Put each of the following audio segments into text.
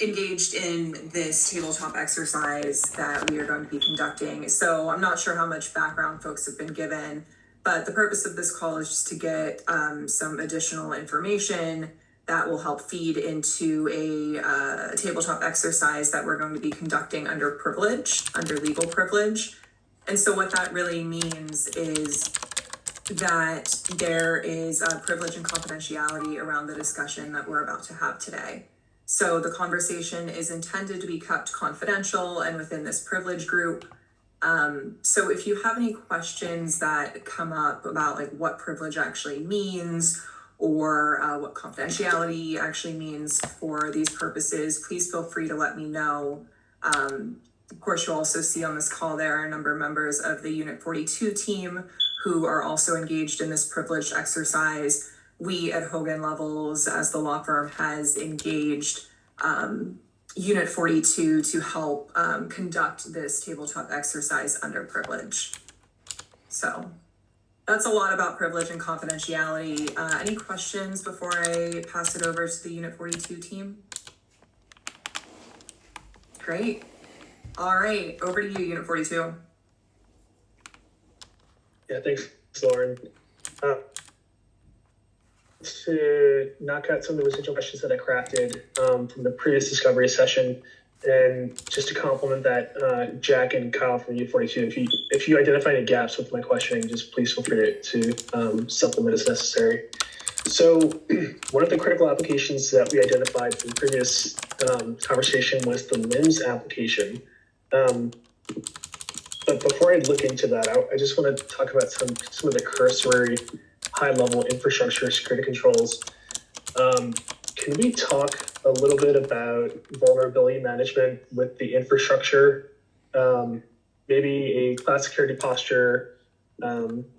engaged in this tabletop exercise that we are going to be conducting. So I'm not sure how much background folks have been given, but the purpose of this call is just to get some additional information that will help feed into a tabletop exercise that we're going to be conducting under legal privilege. And so what that really means is that there is a privilege and confidentiality around the discussion that we're about to have today. So the conversation is intended to be kept confidential and within this privilege group. So if you have any questions that come up about like what privilege actually means or what confidentiality actually means for these purposes, please feel free to let me know. Of course, you'll also see on this call there are a number of members of the Unit 42 team who are also engaged in this privileged exercise. We at Hogan Lovells, as the law firm, has engaged Unit 42 to help conduct this tabletop exercise under privilege. So that's a lot about privilege and confidentiality. Any questions before I pass it over to the Unit 42 team? Great. All right, over to you, Unit 42. Yeah, thanks, Lauren. To knock out some of the residual questions that I crafted from the previous discovery session, and just to complement that, Jack and Kyle from U42, if you identify any gaps with my questioning, just please feel free to supplement as necessary. So one of the critical applications that we identified from the previous conversation was the LIMS application. But before I look into that, I just want to talk about some of the cursory high-level infrastructure security controls. Can we talk a little bit about vulnerability management with the infrastructure? Maybe a cloud security posture,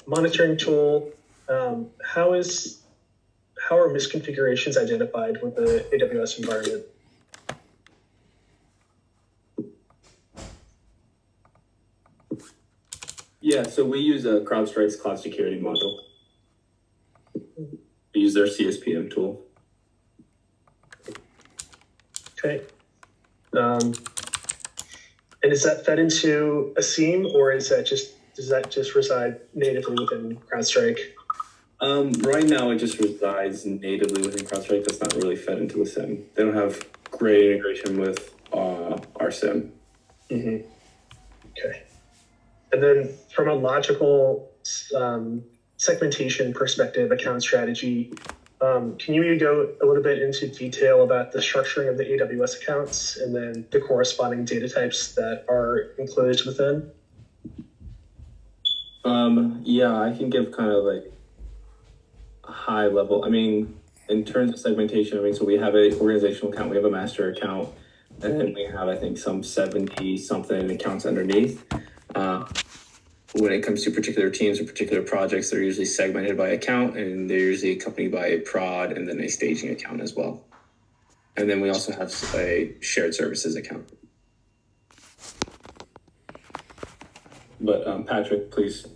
monitoring tool. How are misconfigurations identified with the AWS environment? Yeah, so we use a CrowdStrike's cloud security module. We use their CSPM tool. Okay. And is that fed into a SIEM, or does that just reside natively within CrowdStrike? Right now, it just resides natively within CrowdStrike. That's not really fed into a SIEM. They don't have great integration with our SIEM. Mm-hmm. Okay. And then from a logical segmentation perspective, account strategy, can you go a little bit into detail about the structuring of the AWS accounts and then the corresponding data types that are included within? Yeah, I can give kind of like a high level. I mean, in terms of segmentation, so we have an organizational account, we have a master account, and then we have, I think, some 70 something accounts underneath. When it comes to particular teams or particular projects, they're usually segmented by account, and they're usually accompanied by a prod and then a staging account as well. And then we also have a shared services account. But Patrick, please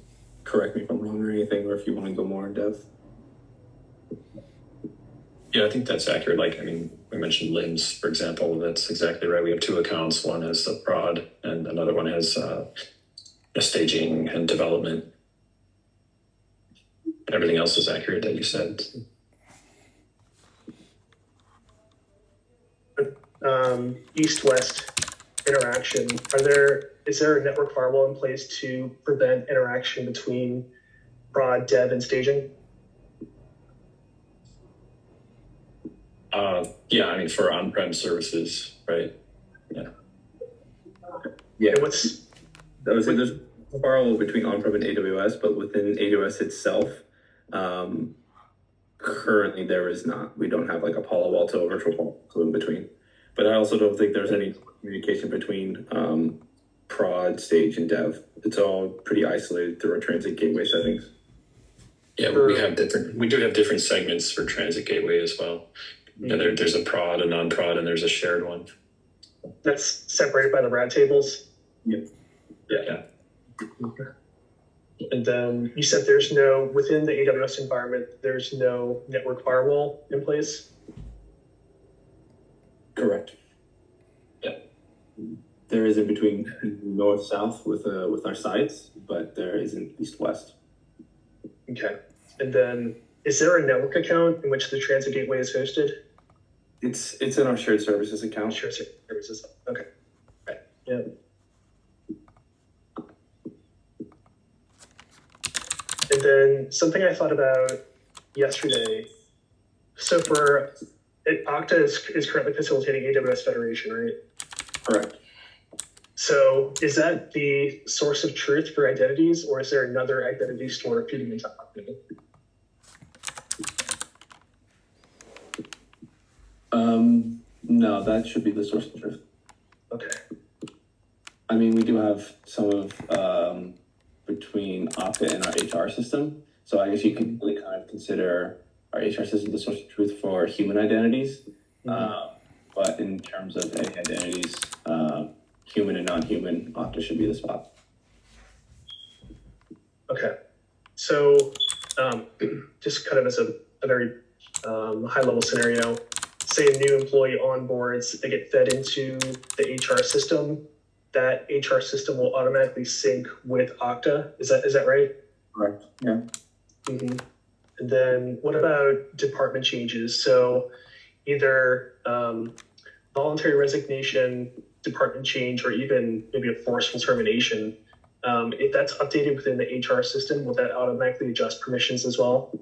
correct me if I'm wrong or anything, or if you want to go more in depth. Yeah, I think that's accurate. Like, I mean, we mentioned LIMS, for example. That's exactly right. We have two accounts. One has a prod and another one has staging and development. Everything else is accurate that you said. East-west interaction. Is there a network firewall in place to prevent interaction between prod, dev, and staging? Yeah, I mean, for on-prem services, right? Yeah. Yeah. I would say there's a firewall between on-prem and AWS, but within AWS itself, currently there is not. We don't have like a Palo Alto virtual firewall in between. But I also don't think there's any communication between prod, stage, and dev. It's all pretty isolated through our transit gateway settings. Yeah, we do have different segments for transit gateway as well. Mm-hmm. Yeah, there's a prod, a non-prod, and there's a shared one. That's separated by the route tables? Yep. Yeah. Okay. And then you said within the AWS environment, there's no network firewall in place? Correct. There is in between north-south with our sites, but there isn't east-west. Okay. And then, is there a network account in which the transit gateway is hosted? It's in our shared services account. Shared services. Okay. Right. Yeah. And then something I thought about yesterday. So Okta is currently facilitating AWS Federation, right? Correct. So is that the source of truth for identities, or is there another identity store feeding into Okta? No, that should be the source of truth. Okay. I mean, we do have some of between Okta and our HR system. So I guess you can really kind of consider our HR system the source of truth for human identities. But in terms of any identities, human and non-human, Okta should be the spot. Okay. So just kind of as a very high level scenario, say a new employee onboards, they get fed into the HR system. That HR system will automatically sync with Okta. Is that right? Correct. Yeah. Mm-hmm. And then what about department changes? So either voluntary resignation, department change, or even maybe a forceful termination. If that's updated within the HR system, will that automatically adjust permissions as well?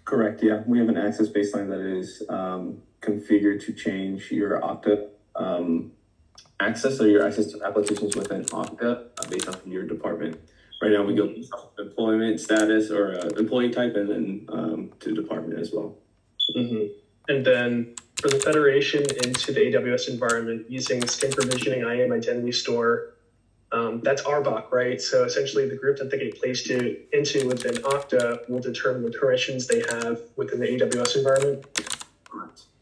Correct. Yeah. We have an access baseline that is configured to change your Okta access or your access to applications within Okta based on your department. Right now, we go employment status or employee type, and then to department as well. Mm-hmm. And then for the federation into the AWS environment using skin provisioning, IAM identity store, that's RBAC, right? So essentially, the group that they get placed into within Okta will determine the permissions they have within the AWS environment.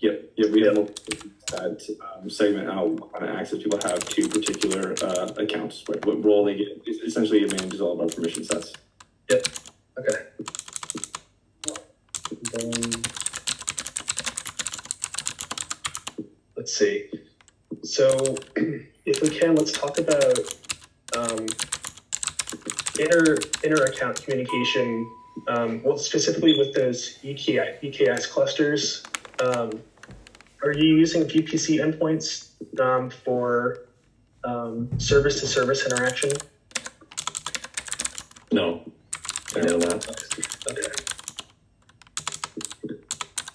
Yep. We have that segment out what kind of access people have to particular accounts, what role they get. Essentially, it manages all of our permission sets. Yep. Okay. Let's see. So, if we can, let's talk about inter account communication. Well, specifically with those EKS clusters. Are you using VPC endpoints for service-to-service interaction? No, no, not. Okay.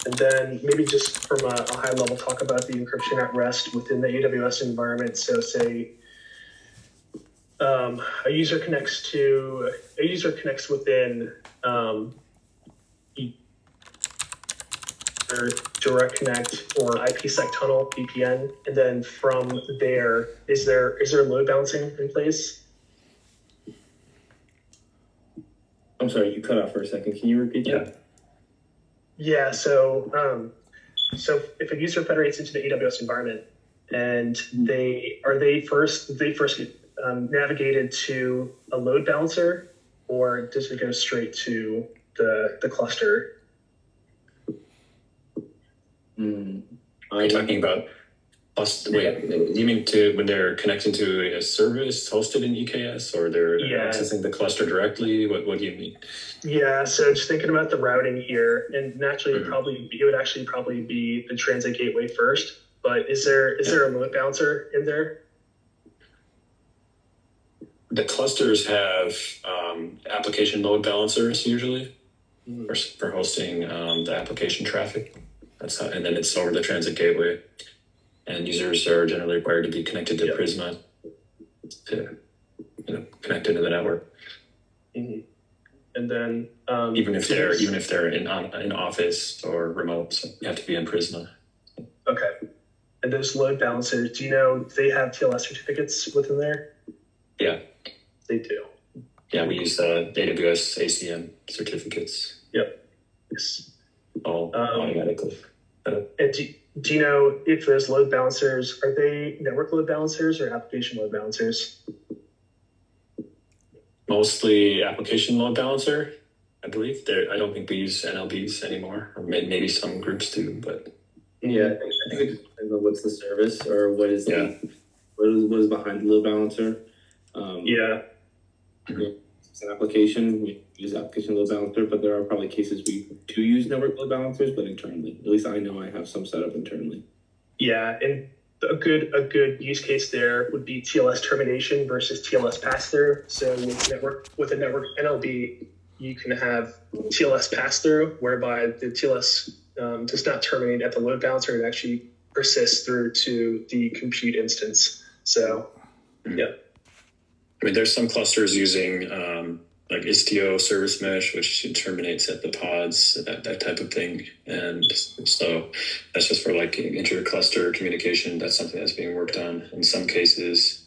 And then maybe just from a high level, talk about the encryption at rest within the AWS environment. So say a user connects within Direct Connect or IPsec tunnel VPN, and then from there, is there load balancing in place? I'm sorry, you cut out for a second. Can you repeat that? Yeah. So if a user federates into the AWS environment, and they first get navigated to a load balancer, or does it go straight to the cluster? Are you talking about wait, you mean when they're connecting to a service hosted in EKS, or they're accessing the cluster directly? What do you mean? Yeah, so just thinking about the routing here, and naturally it would actually probably be the transit gateway first, but is there a load balancer in there? The clusters have application load balancers usually for hosting the application traffic. That's how, and then it's over the transit gateway. And users are generally required to be connected to Prisma to connect into the network. Mm-hmm. And then even if they're in office or remote, so you have to be in Prisma. Okay. And those load balancers, do you know they have TLS certificates within there? Yeah, they do. Yeah, we use AWS ACM certificates. Yep. Yes. All automatically. And do you know if those load balancers, are they network load balancers or application load balancers? Mostly application load balancer, I believe. I don't think we use NLBs anymore, or maybe some groups do, but yeah, I think it depends on what's the service or what is the what is behind the load balancer. Yeah. It's an application. We use application load balancer, but there are probably cases we do use network load balancers, but internally. At least I know I have some set up internally. Yeah, and a good use case there would be TLS termination versus TLS pass through. So with a network NLB, you can have TLS pass through, whereby the TLS does not terminate at the load balancer; it actually persists through to the compute instance. So, yeah. I mean, there's some clusters using like Istio service mesh, which terminates at the pods, that type of thing. And so that's just for like inter-cluster communication. That's something that's being worked on in some cases.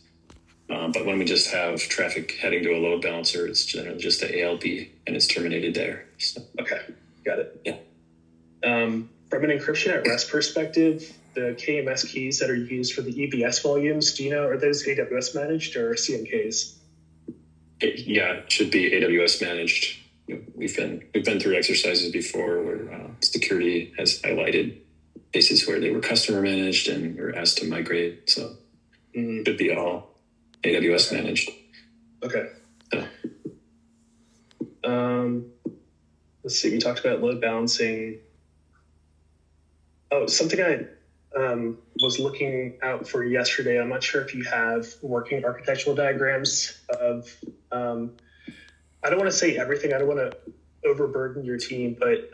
But when we just have traffic heading to a load balancer, it's generally just the ALB and it's terminated there. So. Okay, got it. Yeah. From an encryption at rest perspective, the KMS keys that are used for the EBS volumes, do you know, are those AWS managed or CMKs? Yeah, it should be AWS managed. We've been through exercises before where security has highlighted cases where they were customer managed and were asked to migrate. So it should be all AWS managed. Okay. Yeah. Let's see. We talked about load balancing. Oh, something I was looking out for yesterday. I'm not sure if you have working architectural diagrams of, I don't want to say everything. I don't want to overburden your team, but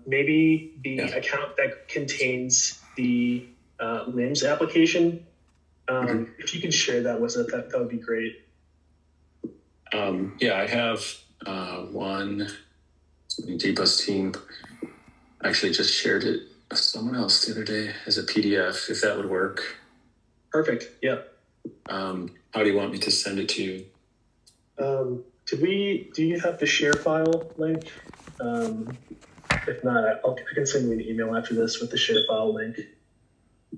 maybe the account that contains the LIMS application. If you can share that with us, that would be great. Yeah, I have one DBus team actually just shared it with someone else the other day as a PDF, if that would work. Perfect. Yeah. How do you want me to send it to you? Do you have the share file link? If not, I can send you an email after this with the share file link.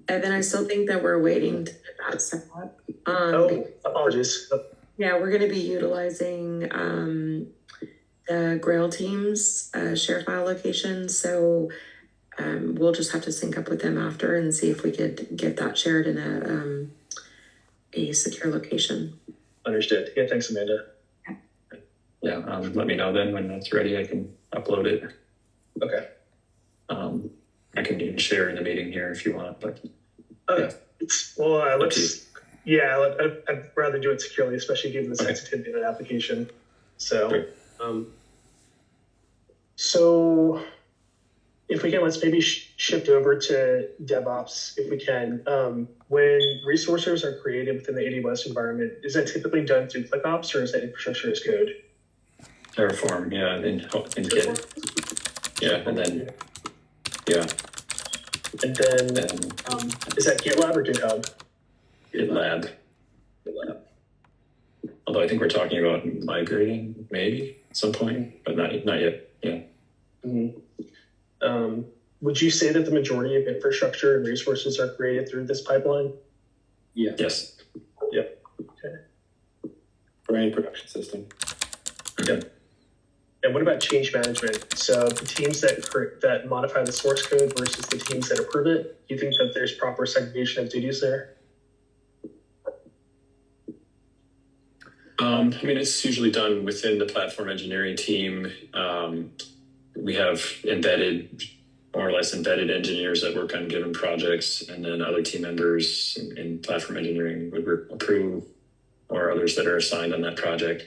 Evan, I still think that we're waiting to get that set up. Apologies. Yeah, we're going to be utilizing the Grail team's share file location. So we'll just have to sync up with them after and see if we could get that shared in a secure location. Understood. Yeah, thanks, Amanda. Yeah, let me know then when that's ready. I can upload it. Okay. I can even share in the meeting here if you want, but I'd rather do it securely, especially given the sensitivity of that application. So, so if we can, let's maybe shift over to DevOps if we can. When resources are created within the AWS environment, is that typically done through ClickOps or is that infrastructure as code? Terraform, yeah, and Git. Yeah, and then, yeah. And then, is that GitLab or GitHub? GitLab. Although I think we're talking about migrating maybe at some point, but not yet. Yeah. Mm-hmm. Would you say that the majority of infrastructure and resources are created through this pipeline? Yeah. Yes. Yep. Okay. For any production system. Yep. And what about change management? So the teams that modify the source code versus the teams that approve it, do you think that there's proper segregation of duties there? I mean, it's usually done within the platform engineering team. We have more or less embedded engineers that work on given projects, and then other team members in platform engineering would approve, or others that are assigned on that project.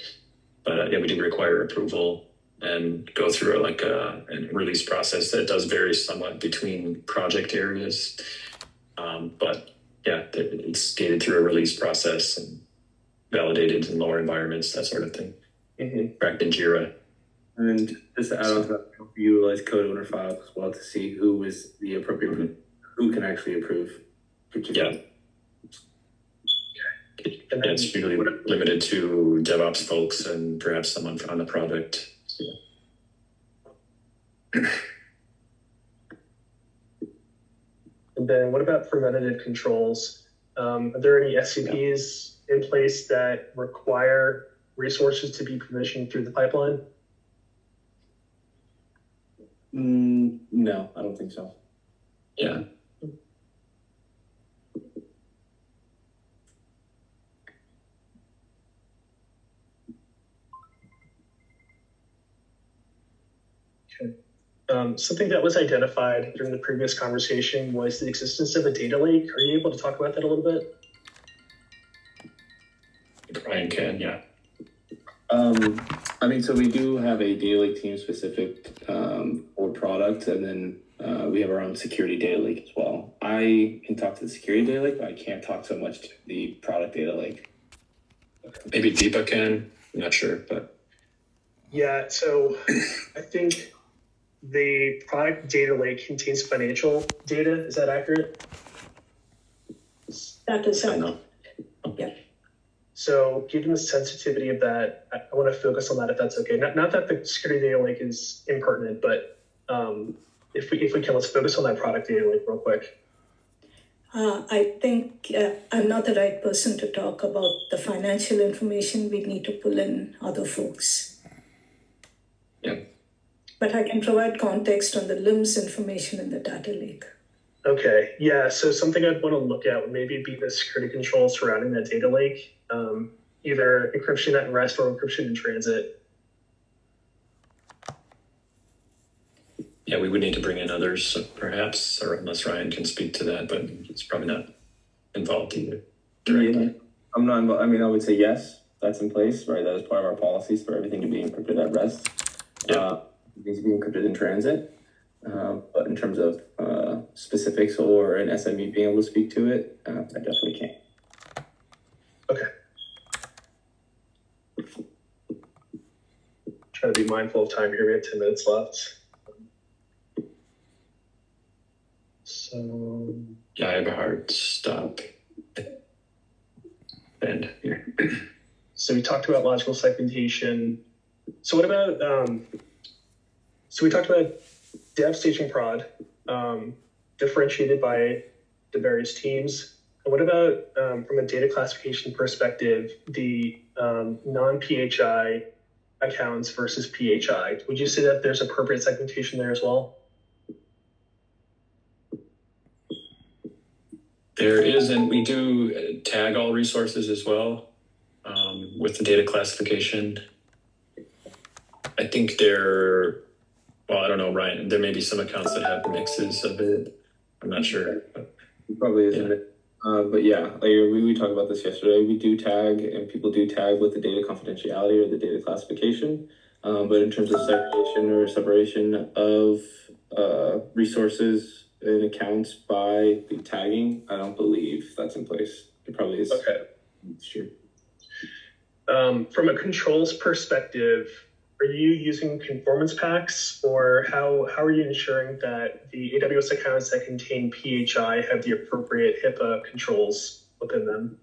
But yeah, we do require approval and go through a release process that does vary somewhat between project areas. But yeah, it's gated through a release process and validated in lower environments, that sort of thing. Tracked in Jira. And just to add on to that, we utilize code owner files as well to see who is the appropriate, who can actually approve. Yeah. And it's usually limited to DevOps folks and perhaps someone on the project. And then what about preventative controls? Are there any SCPs in place that require resources to be provisioned through the pipeline? No, I don't think so. Yeah. Something that was identified during the previous conversation was the existence of a data lake. Are you able to talk about that a little bit? Ryan can, yeah. I mean, so we do have a data lake team specific for product, and then we have our own security data lake as well. I can talk to the security data lake, but I can't talk so much to the product data lake. Maybe Deepa can, I'm not sure, but. Yeah, so I think the product data lake contains financial data. Is that accurate? That is I right. don't know. Yeah. So given the sensitivity of that, I want to focus on that if that's okay. Not that the security data lake is impertinent, but if we can, let's focus on that product data lake real quick. I think I'm not the right person to talk about the financial information. We need to pull in other folks. Yeah. But I can provide context on the LIMS information in the data lake. Okay, yeah, so something I'd want to look at would maybe be the security controls surrounding that data lake, either encryption at rest or encryption in transit. Yeah, we would need to bring in others, perhaps, or unless Ryan can speak to that, but it's probably not involved either directly. Yeah, I'm not involved. I mean, I would say yes, that's in place, right? That is part of our policies for everything to be encrypted at rest. Yeah. It needs to be encrypted in transit. But in terms of specifics or an SME being able to speak to it, I definitely can't. Okay. Trying to be mindful of time here. We have 10 minutes left. So Yeah, I have a hard stop end here. So we talked about logical segmentation. So what about so we talked about dev, staging, prod, differentiated by the various teams. And what about from a data classification perspective, the non-PHI accounts versus PHI? Would you say that there's appropriate segmentation there as well? There is, and we do tag all resources as well with the data classification. I think well, I don't know, Ryan, there may be some accounts that have mixes of it. I'm not sure. But, It probably isn't it. But yeah, like we talked about this yesterday. We do tag, and people do tag with the data confidentiality or the data classification. But in terms of segregation or separation of resources and accounts by the tagging, I don't believe that's in place. It probably is. Okay. It's true. From a controls perspective, are you using conformance packs, or how are you ensuring that the AWS accounts that contain PHI have the appropriate HIPAA controls within them?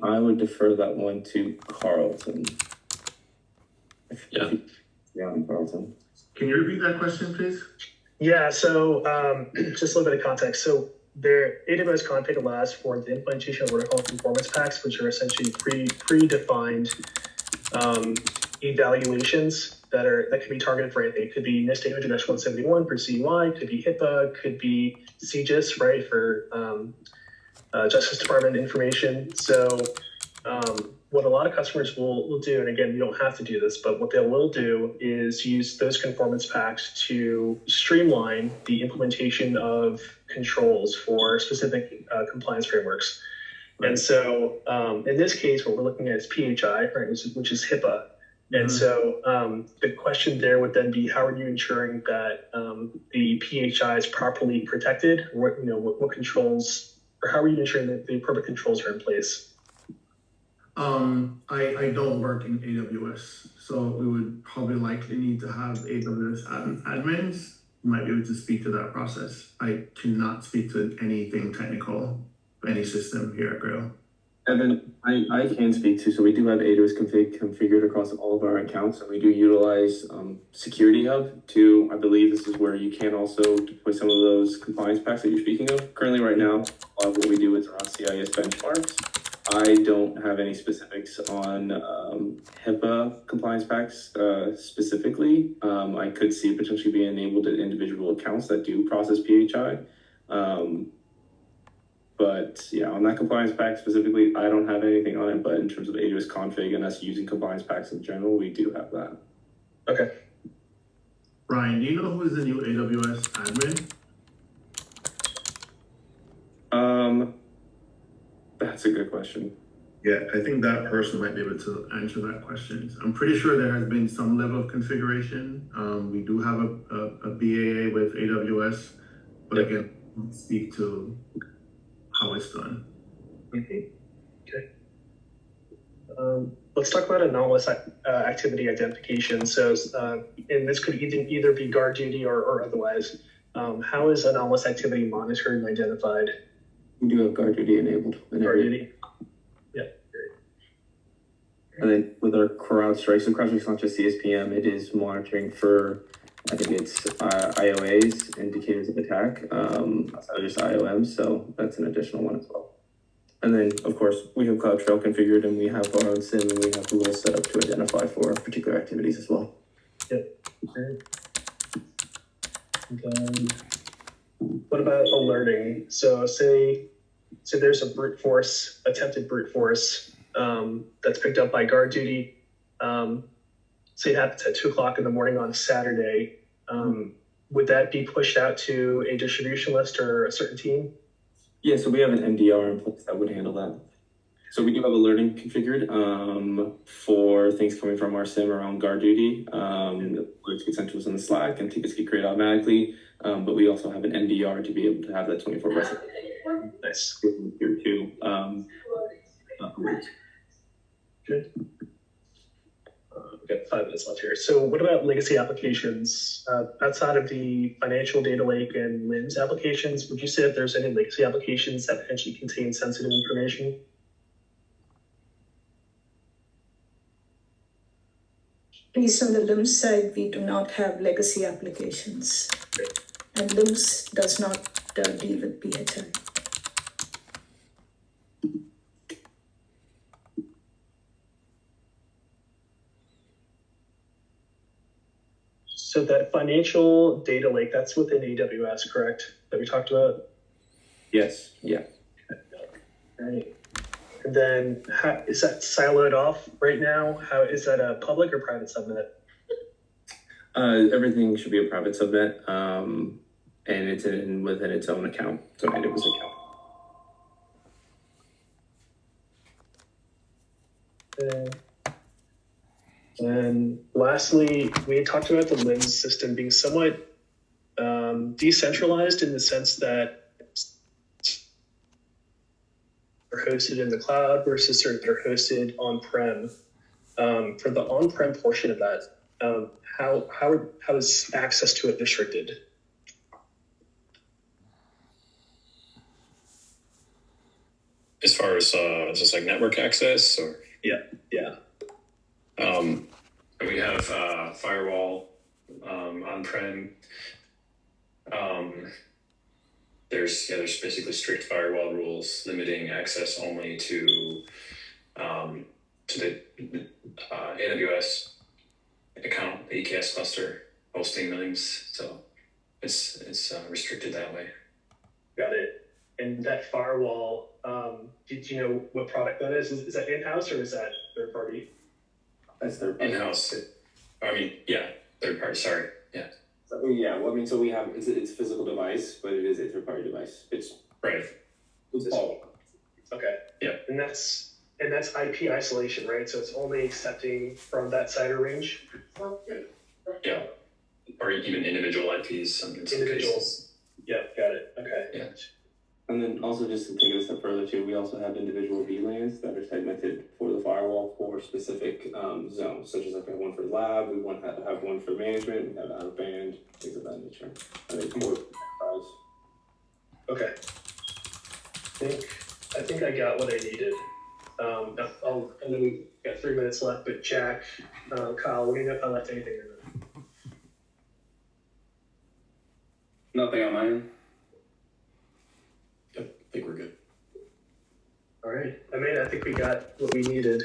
I would defer that one to Carlton. Yeah. Yeah, Carlton. Can you repeat that question, please? Yeah, so just a little bit of context. So their AWS config allows for the implementation of what are called conformance packs, which are essentially predefined evaluations that can be targeted for anything. It could be NIST 800-171 for CUI, could be HIPAA, could be CJIS, right, for Justice Department information. So what a lot of customers will do, and again, you don't have to do this, but what they will do is use those conformance packs to streamline the implementation of controls for specific compliance frameworks. Right. And so in this case, what we're looking at is PHI, right, which is HIPAA. And so the question there would then be, how are you ensuring that the PHI is properly protected? What controls, or how are you ensuring that the appropriate controls are in place? I don't work in AWS, so we would probably likely need to have AWS admins who might be able to speak to that process. I cannot speak to anything technical, any system here at Grail. Evan, I can speak to, so we do have AWS configured across all of our accounts, and we do utilize Security Hub to, I believe this is where you can also deploy some of those compliance packs that you're speaking of. Currently right now, a lot of what we do is around CIS benchmarks. I don't have any specifics on HIPAA compliance packs specifically. I could see potentially being enabled at individual accounts that do process PHI. But yeah, on that compliance pack specifically, I don't have anything on it, but in terms of AWS config and us using compliance packs in general, we do have that. Okay. Brian, do you know who is the new AWS admin? That's a good question. Yeah, I think that person might be able to answer that question. I'm pretty sure there has been some level of configuration. We do have a BAA with AWS, but again, I'll speak to how it's done. Okay. Let's talk about anomalous activity identification. So, and this could either be guard duty or otherwise. How is anomalous activity monitored and identified? We do have guard duty enabled. Guard duty. Yeah. And then with our CrowdStrike, so CrowdStrike's not just CSPM, it is monitoring for, I think it's IOAs, indicators of attack, outside of just IOM, so that's an additional one as well. And then, of course, we have CloudTrail configured and we have our own SIM and we have rules set up to identify for particular activities as well. Yep. Okay. And what about alerting? So say there's a attempted brute force that's picked up by guard duty. Say it happens at 2 o'clock in the morning on Saturday. Would that be pushed out to a distribution list or a certain team? Yeah, so we have an MDR in place that would handle that. So we do have alerting configured for things coming from our SIM around guard duty. Alerts get sent to us in the Slack and tickets get created automatically. But we also have an MDR to be able to have that 24/7. Nice. Here too. Good. We've got 5 minutes left here. So what about legacy applications? Outside of the financial data lake and LIMS applications, would you say that there's any legacy applications that potentially contain sensitive information? Based on the LIMS side, we do not have legacy applications. And LIMS does not deal with PHI. So that financial data lake, that's within AWS, correct? That we talked about? Yes, yeah. Right. And then is that siloed off right now? How is that a public or private subnet? Everything should be a private subnet, and it's within its own account, so AWS account. And lastly, we had talked about the LIMS system being somewhat decentralized in the sense that they're hosted in the cloud versus they're hosted on-prem. For the on-prem portion of that, how is access to it restricted? As far as is this like network access or? Yeah. We have firewall on-prem. There's basically strict firewall rules limiting access only to the AWS account, the EKS cluster hosting LIMS. So it's restricted that way. Got it. And that firewall, did you know what product that is? Is that in-house or is that third party? That's third party. In-house. Third party. Sorry. Yeah. So, yeah. Well, I mean, so we have it's a physical device, but it is a third party device. It's right. It's all. Okay. Yeah. And that's IP isolation, right? So it's only accepting from that CIDR range. Yeah. Or even individual IPs. In some cases. Yeah. Got it. Okay. Yeah. And then also just to take it a step further too, we also have individual VLANs that are segmented for the firewall for specific zones, such as like we have one for lab, we want to have one for management, we have out of band, things of that nature. And then for okay. I think I got what I needed. And then we got 3 minutes left, but Jack, Kyle, what do you know if I left anything in there? Nothing on mine. I think we're good. All right. I think we got what we needed.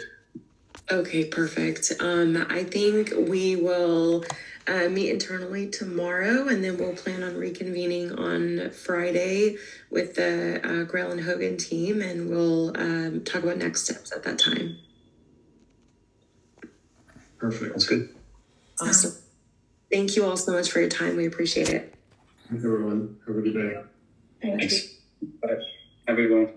Okay, perfect. I think we will meet internally tomorrow, and then we'll plan on reconvening on Friday with the Grail and Hogan team, and we'll talk about next steps at that time. Perfect. That's good. Awesome. Thank you all so much for your time. We appreciate it. Thanks, everyone. Have a good day. Thank you. Thanks. Have a good one.